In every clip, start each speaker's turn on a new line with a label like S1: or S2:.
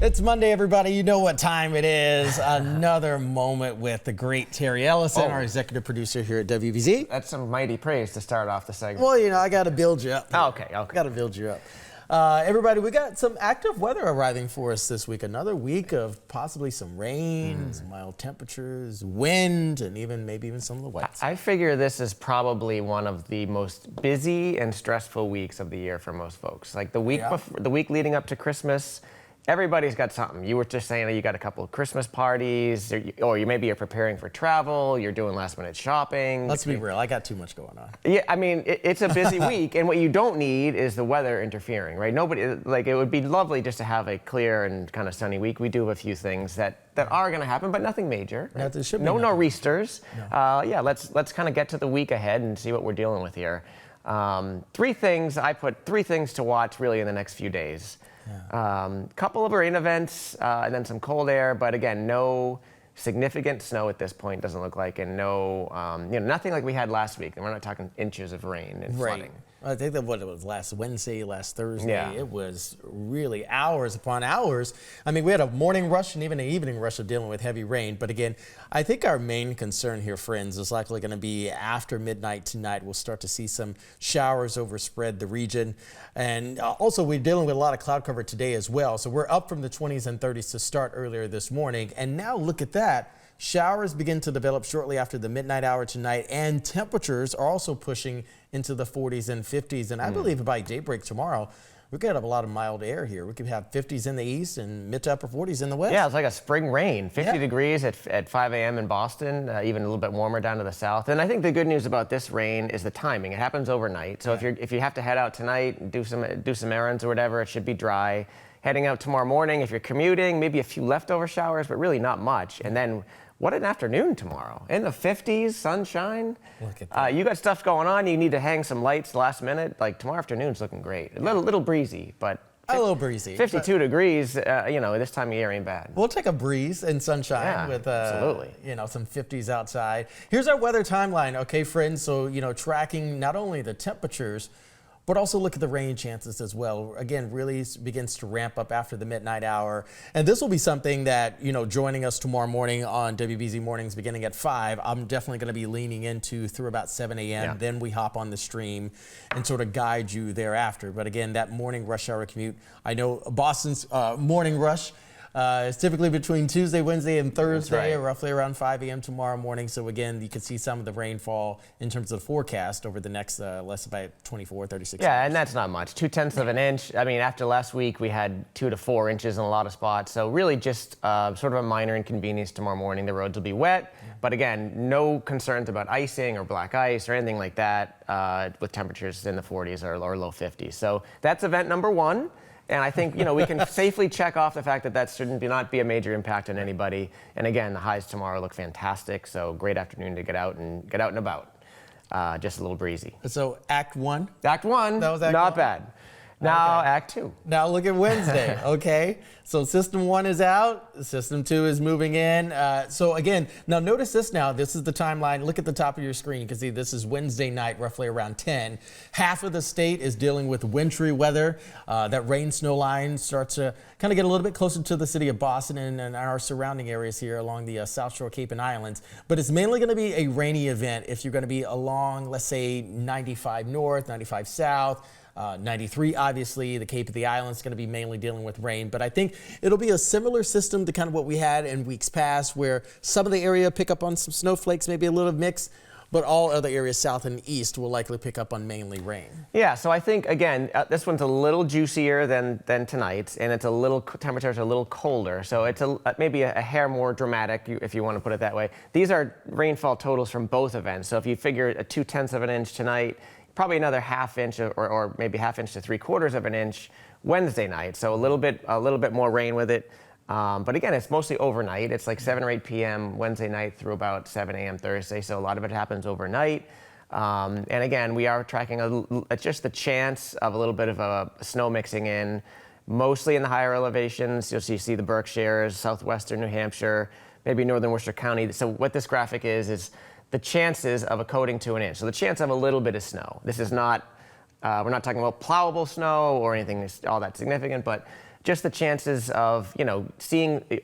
S1: It's Monday, everybody. You know what time it is. Another moment with the great Terry Eliasen, our executive producer here at WBZ.
S2: That's some mighty praise to start off the segment.
S1: Well, you know, I got to build you up.
S2: Oh, okay.
S1: Got to build you up. Everybody, we got some active weather arriving for us this week. Another week of possibly some rain, some mild temperatures, wind, and maybe even some of the wets.
S2: I figure this is probably one of the most busy and stressful weeks of the year for most folks. Like the week before, the week leading up to Christmas, everybody's got something. You were just saying that you got a couple of Christmas parties, or maybe you're preparing for travel, you're doing last minute shopping.
S1: Let's be real, I got too much going on.
S2: Yeah, I mean, it's a busy week, and what you don't need is the weather interfering, right? It would be lovely just to have a clear and kind of sunny week. We do have a few things that are going to happen, but nothing major.
S1: Right?
S2: No nor'easters.
S1: No.
S2: Yeah, let's kind of get to the week ahead and see what we're dealing with here. Three things to watch really in the next few days. Couple of rain events and then some cold air, but again, no significant snow at this point, doesn't look like, and no, nothing like we had last week. And we're not talking inches of rain and flooding.
S1: I think that what it was last Wednesday, last Thursday.
S2: Yeah.
S1: It was really hours upon hours. I mean, we had a morning rush and even an evening rush of dealing with heavy rain. But again, I think our main concern here, friends, is likely going to be after midnight tonight. We'll start to see some showers overspread the region. And also, we're dealing with a lot of cloud cover today as well. So we're up from the 20s and 30s to start earlier this morning. And now look at that. Showers begin to develop shortly after the midnight hour tonight, and temperatures are also pushing into the 40s and 50s. And I believe by daybreak tomorrow, we could have a lot of mild air here. We could have 50s in the east and mid to upper 40s in the west.
S2: Yeah, it's like a spring rain. 50 degrees at 5 a.m. in Boston, even a little bit warmer down to the south. And I think the good news about this rain is the timing. It happens overnight. So if you have to head out tonight and do some errands or whatever, it should be dry. Heading out tomorrow morning, if you're commuting, maybe a few leftover showers, but really not much. And then what an afternoon tomorrow. In the 50s, sunshine.
S1: Look at that.
S2: You got stuff going on. You need to hang some lights last minute. Like tomorrow afternoon's looking great. A little breezy, but
S1: a little breezy.
S2: 52 degrees, this time of year ain't bad.
S1: We'll take a breeze and sunshine with
S2: absolutely.
S1: Some 50s outside. Here's our weather timeline, okay, friends? So, tracking not only the temperatures, but also look at the rain chances as well. Again, really begins to ramp up after the midnight hour. And this will be something that, joining us tomorrow morning on WBZ Mornings beginning at 5, I'm definitely going to be leaning into through about 7 a.m.
S2: Yeah.
S1: Then we hop on the stream and sort of guide you thereafter. But again, that morning rush hour commute, I know Boston's morning rush it's typically between Tuesday, Wednesday, and Thursday, roughly around 5 a.m. tomorrow morning. So again, you can see some of the rainfall in terms of the forecast over the next less about 24, 36 hours.
S2: Yeah, and that's not much. 0.2 of an inch. I mean, after last week, we had 2 to 4 inches in a lot of spots. So really just sort of a minor inconvenience tomorrow morning. The roads will be wet. But again, no concerns about icing or black ice or anything like that with temperatures in the 40s or low 50s. So that's event number 1. And I think, we can safely check off the fact that should not be a major impact on anybody. And again, the highs tomorrow look fantastic. So great afternoon to get out and about. Just a little breezy.
S1: So Act 1?
S2: Act 1,
S1: that was Act
S2: not
S1: 1?
S2: bad. Now Act 2.
S1: Now look at Wednesday, okay? So System 1 is out, System 2 is moving in. So again, now notice this now, this is the timeline. Look at the top of your screen. You can see this is Wednesday night, roughly around 10. Half of the state is dealing with wintry weather. That rain snow line starts to kind of get a little bit closer to the city of Boston and our surrounding areas here along the South Shore, Cape and Islands. But it's mainly going to be a rainy event if you're going to be along, let's say, 95 north, 95 south, 93, obviously, the Cape of the Islands is going to be mainly dealing with rain. But I think it'll be a similar system to kind of what we had in weeks past, where some of the area pick up on some snowflakes, maybe a little mix, but all other areas south and east will likely pick up on mainly rain. Yeah,
S2: so I think, again, this one's a little juicier than tonight's, and it's temperature's a little colder. So it's maybe a hair more dramatic, if you want to put it that way. These are rainfall totals from both events. So if you figure a 0.2 of an inch tonight, probably another ½ inch or maybe ½ inch to 3/4 of an inch Wednesday night. So a little bit more rain with it. But again, it's mostly overnight. It's like 7 or 8 p.m. Wednesday night through about 7 a.m. Thursday. So a lot of it happens overnight. And again, we are tracking just the chance of a little bit of a snow mixing in, mostly in the higher elevations. You'll see the Berkshires, southwestern New Hampshire, maybe northern Worcester County. So what this graphic is the chances of a coating to an inch. So the chance of a little bit of snow. This is not, we're not talking about plowable snow or anything all that significant, but just the chances of,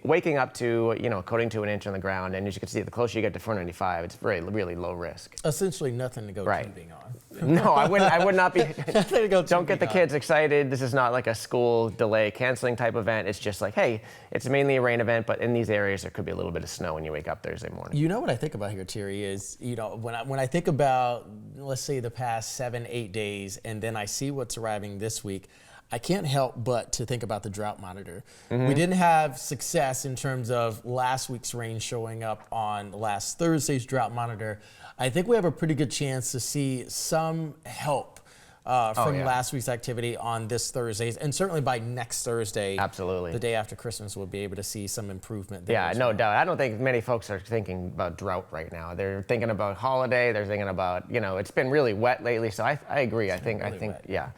S2: waking up to, coating to an inch on the ground. And as you can see, the closer you get to 495, it's really low risk.
S1: Essentially nothing to go tubing on.
S2: No, I would not be.
S1: Nothing to go
S2: Don't get the
S1: tubing
S2: kids excited. This is not like a school delay canceling type event. It's just like, hey, it's mainly a rain event, but in these areas, there could be a little bit of snow when you wake up Thursday morning.
S1: You know what I think about here, Terry, is, when I think about, let's say, the past 7-8 days, and then I see what's arriving this week, I can't help but to think about the drought monitor. We didn't have success in terms of last week's rain showing up on last Thursday's drought monitor. I think we have a pretty good chance to see some help from last week's activity on this Thursday, and certainly by next Thursday,
S2: absolutely,
S1: the day after Christmas, we'll be able to see some improvement there.
S2: Yeah, no doubt. I don't think many folks are thinking about drought right now. They're thinking about holiday. They're thinking about, it's been really wet lately. So I agree. I think,
S1: wet.
S2: yeah.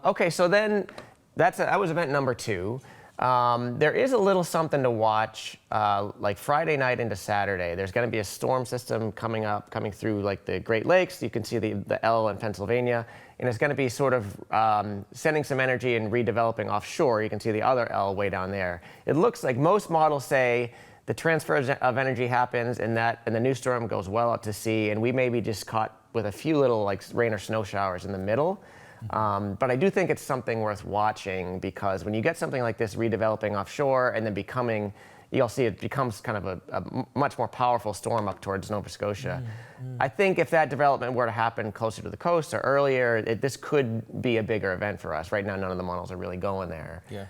S2: Okay, so then that was event number 2. There is a little something to watch, like Friday night into Saturday. There's going to be a storm system coming through like the Great Lakes. You can see the L in Pennsylvania, and it's going to be sort of sending some energy and redeveloping offshore. You can see the other L way down there. It looks like most models say the transfer of energy happens and the new storm goes well out to sea, and we may be just caught with a few little like rain or snow showers in the middle. But I do think it's something worth watching, because when you get something like this redeveloping offshore and then you'll see it becomes kind of a much more powerful storm up towards Nova Scotia. I think if that development were to happen closer to the coast or earlier, this could be a bigger event for us. Right now, none of the models are really going there.
S1: Yeah.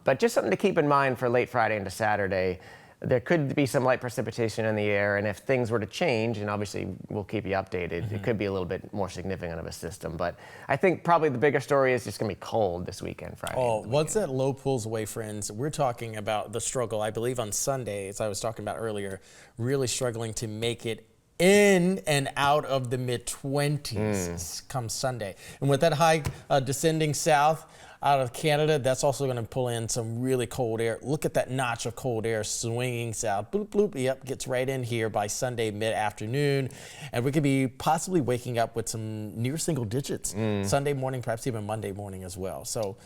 S2: But just something to keep in mind for late Friday into Saturday. There could be some light precipitation in the air, and if things were to change, and obviously we'll keep you updated, it could be a little bit more significant of a system. But I think probably the bigger story is just going to be cold this weekend, Friday.
S1: Oh, once that low pulls away, friends, we're talking about the struggle, I believe, on Sunday, as I was talking about earlier, really struggling to make it in and out of the mid-20s come Sunday. And with that high descending south, out of Canada, that's also going to pull in some really cold air. Look at that notch of cold air swinging south. Bloop, bloop, yep, gets right in here by Sunday mid-afternoon. And we could be possibly waking up with some near single digits Sunday morning, perhaps even Monday morning as well. So,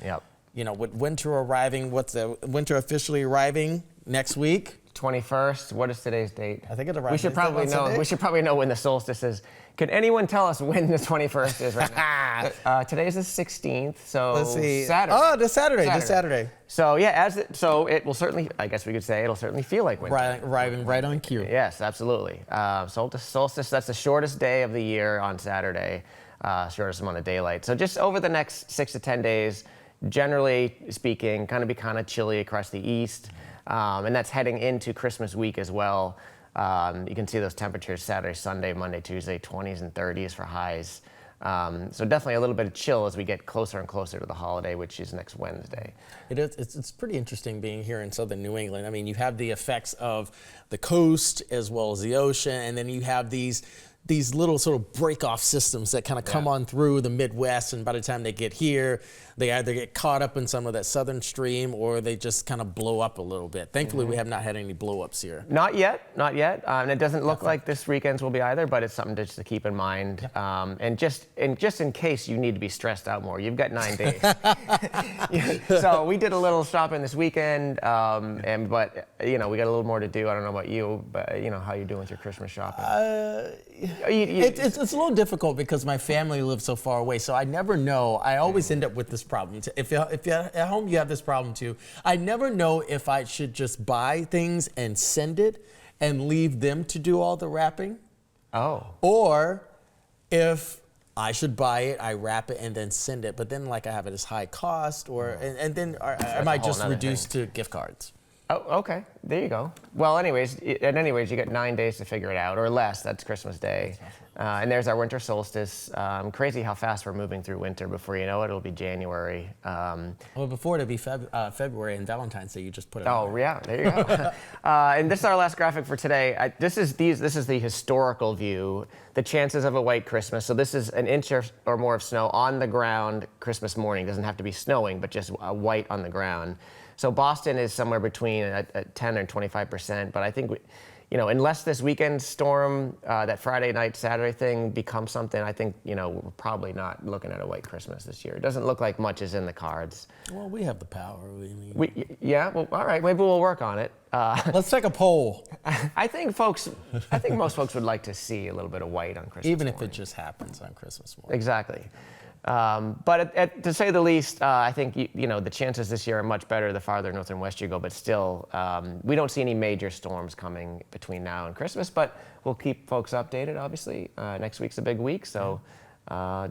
S1: with winter arriving, what's the winter officially arriving next week?
S2: 21st. What is today's date?
S1: I think it arrives.
S2: We should probably know. We should probably know when the solstice is. Can anyone tell us when the 21st is right now? Today's the 16th, so
S1: let's see.
S2: Saturday.
S1: Oh, this Saturday.
S2: So yeah, so it will certainly. I guess we could say it'll certainly feel like winter.
S1: Arriving right on cue.
S2: Yes, absolutely. Solstice. That's the shortest day of the year on Saturday. Shortest amount of daylight. So just over the next 6 to 10 days, generally speaking, kind of chilly across the east. And that's heading into Christmas week as well. You can see those temperatures Saturday, Sunday, Monday, Tuesday, 20s and 30s for highs. So definitely a little bit of chill as we get closer and closer to the holiday, which is next Wednesday.
S1: It is. It's pretty interesting being here in southern New England. I mean, you have the effects of the coast as well as the ocean, and then you have these little sort of break-off systems that kind of come on through the Midwest, and by the time they get here, they either get caught up in some of that southern stream or they just kind of blow up a little bit. Thankfully, we have not had any blow-ups here.
S2: Not yet. And it doesn't look like this weekend's will be either, but it's something just to keep in mind. And just in case you need to be stressed out more, you've got 9 days. So we did a little shopping this weekend, but we got a little more to do. I don't know about you, but how you doing with your Christmas shopping?
S1: It's a little difficult because my family lives so far away, so I never know. I always end up with this problem. If you're at home, you have this problem too. I never know if I should just buy things and send it and leave them to do all the wrapping.
S2: Oh.
S1: Or if I should buy it, I wrap it, and then send it. But then, I have it as high cost, and then I might just reduce to gift cards.
S2: Oh, okay. There you go. Well, anyways, you got 9 days to figure it out, or less. That's Christmas Day. And there's our winter solstice. Crazy how fast we're moving through winter. Before you know it, it'll be January.
S1: Well, before it'll be February and Valentine's Day, you just put it
S2: on. Oh, yeah. There you go. And this is our last graphic for today. This is the historical view, the chances of a white Christmas. So this is an inch or more of snow on the ground Christmas morning. It doesn't have to be snowing, but just white on the ground. So Boston is somewhere between 10 and 25%, but I think unless this weekend storm, that Friday night, Saturday thing becomes something, I think, we're probably not looking at a white Christmas this year. It doesn't look like much is in the cards.
S1: Well, we have the power.
S2: Yeah, well, all right, maybe we'll work on it.
S1: Let's take a poll.
S2: I think most folks would like to see a little bit of white on Christmas
S1: Even if
S2: morning.
S1: it just happens on Christmas morning.
S2: Exactly. But to say the least, I think the chances this year are much better the farther north and west you go. But still, we don't see any major storms coming between now and Christmas. But we'll keep folks updated. Obviously, next week's a big week, so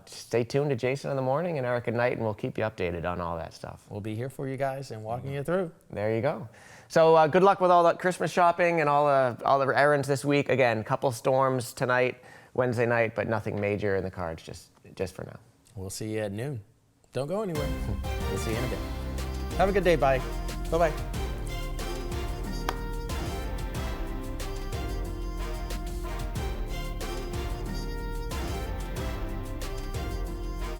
S2: stay tuned to Jason in the morning and Eric at night, and we'll keep you updated on all that stuff.
S1: We'll be here for you guys and walking you through.
S2: There you go. So good luck with all that Christmas shopping and all the errands this week. Again, couple storms tonight, Wednesday night, but nothing major in the cards just for now.
S1: We'll see you at noon. Don't go anywhere. We'll see you in a bit. Have a good day. Bye. Bye-bye.